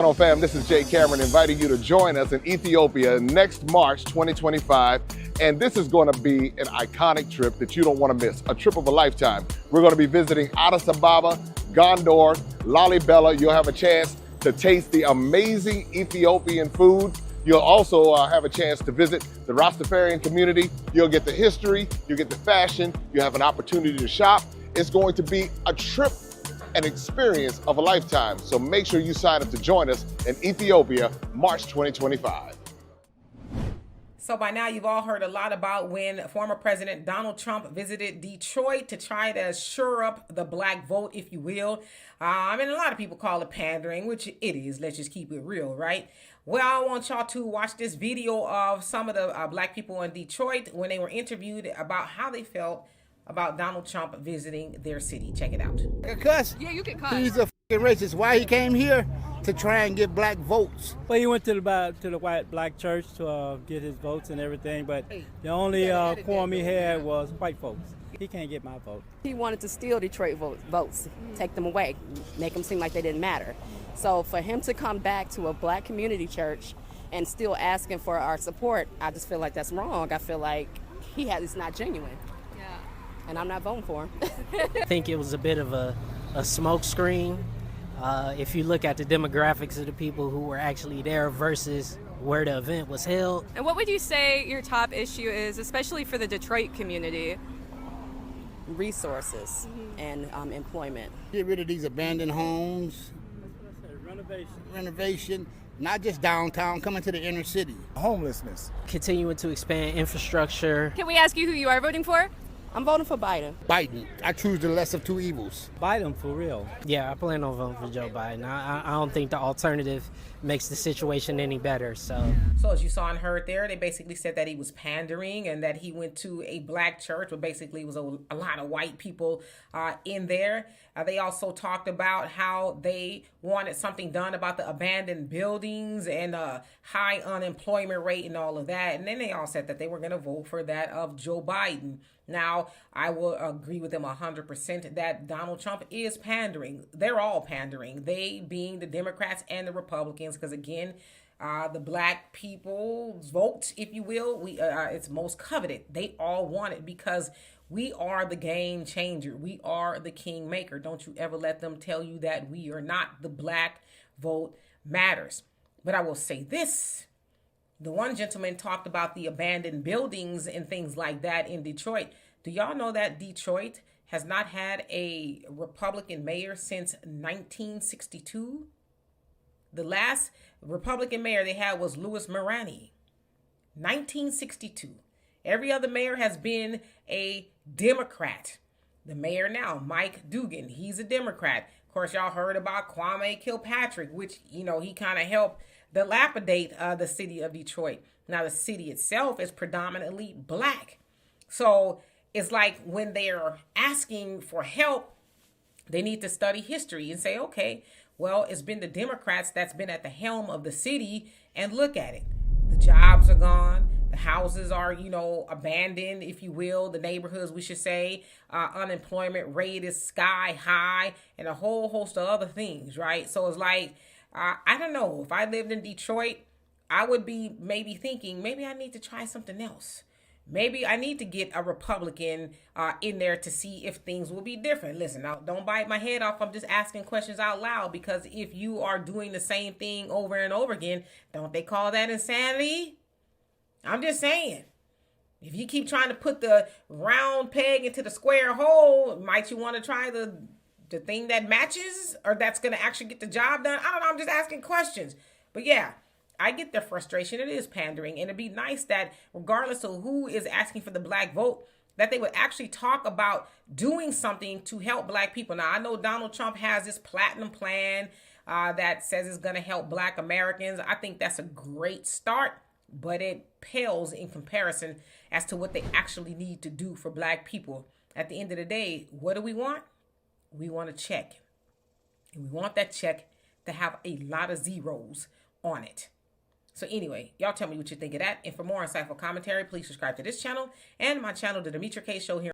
Hello fam, this is Jay Cameron inviting you to join us in Ethiopia next March 2025. And this is going to be an iconic trip that you don't want to miss, a trip of a lifetime. We're going to be visiting Addis Ababa, Gondor, Lalibela. You'll have a chance to taste the amazing Ethiopian food. You'll also have a chance to visit the Rastafarian community. You'll get the history, you'll get the fashion, you have an opportunity to shop. It's going to be a trip, an experience of a lifetime. So make sure you sign up to join us in Ethiopia, March 2025. So by now you've all heard a lot about when former President Donald Trump visited Detroit to try to shore up the black vote, if you will. A lot of people call it pandering, which it is. Let's just keep it real, right? Well, I want y'all to watch this video of some of the black people in Detroit when they were interviewed about how they felt about Donald Trump visiting their city. Check it out. Cuss. Yeah, you can cuss. He's a fucking racist. Why he came here? To try and get black votes. Well, he went to the white black church to get his votes and everything, but the only quorum he had was white folks. He can't get my vote. He wanted to steal Detroit votes, take them away, make them seem like they didn't matter. So for him to come back to a black community church and still asking for our support, I just feel like that's wrong. I feel like it's not genuine. Yeah. And I'm not voting for him. I think it was a bit of a smoke screen. If you look at the demographics of the people who were actually there versus where the event was held. And what would you say your top issue is, especially for the Detroit community? Resources and employment. Get rid of these abandoned homes. Renovation. Not just downtown, coming to the inner city. Homelessness. Continuing to expand infrastructure. Can we ask you who you are voting for? I'm voting for Biden. Biden. I choose the less of two evils. Biden, for real. Yeah, I plan on voting for Joe Biden. I don't think the alternative makes the situation any better. So as you saw and heard there, they basically said that he was pandering and that he went to a black church, but basically it was a lot of white people in there. They also talked about how they wanted something done about the abandoned buildings and high unemployment rate and all of that. And then they all said that they were going to vote for that of Joe Biden. Now, I will agree with them 100% that Donald Trump is pandering. They're all pandering. They being the Democrats and the Republicans, because again, the black people's vote, if you will, it's most coveted. They all want it because we are the game changer. We are the kingmaker. Don't you ever let them tell you that we are not. The black vote matters. But I will say this. The one gentleman talked about the abandoned buildings and things like that in Detroit. Do y'all know that Detroit has not had a Republican mayor since 1962? The last Republican mayor they had was Louis Marani, 1962. Every other mayor has been a Democrat. The mayor now, Mike Dugan, he's a Democrat. Of course, y'all heard about Kwame Kilpatrick, which, he kind of helped dilapidate the city of Detroit. Now, the city itself is predominantly black. So it's like when they're asking for help, they need to study history and say, okay, well, it's been the Democrats that's been at the helm of the city, and look at it. The jobs are gone. The houses are, abandoned, if you will. The neighborhoods, we should say. Unemployment rate is sky high and a whole host of other things, right? So it's like, I don't know. If I lived in Detroit, I would be maybe thinking, maybe I need to try something else. Maybe I need to get a Republican in there to see if things will be different. Listen, now, don't bite my head off. I'm just asking questions out loud, because if you are doing the same thing over and over again, don't they call that insanity? I'm just saying. If you keep trying to put the round peg into the square hole, might you want to try the thing that matches or that's going to actually get the job done? I don't know. I'm just asking questions. But yeah, I get their frustration. It is pandering. And it'd be nice that regardless of who is asking for the black vote, that they would actually talk about doing something to help black people. Now, I know Donald Trump has this platinum plan that says it's going to help black Americans. I think that's a great start, but it pales in comparison as to what they actually need to do for black people. At the end of the day, what do we want? We want a check. And we want that check to have a lot of zeros on it. So anyway, y'all tell me what you think of that. And for more insightful commentary, please subscribe to this channel and my channel, The Demetra Kaye Show, here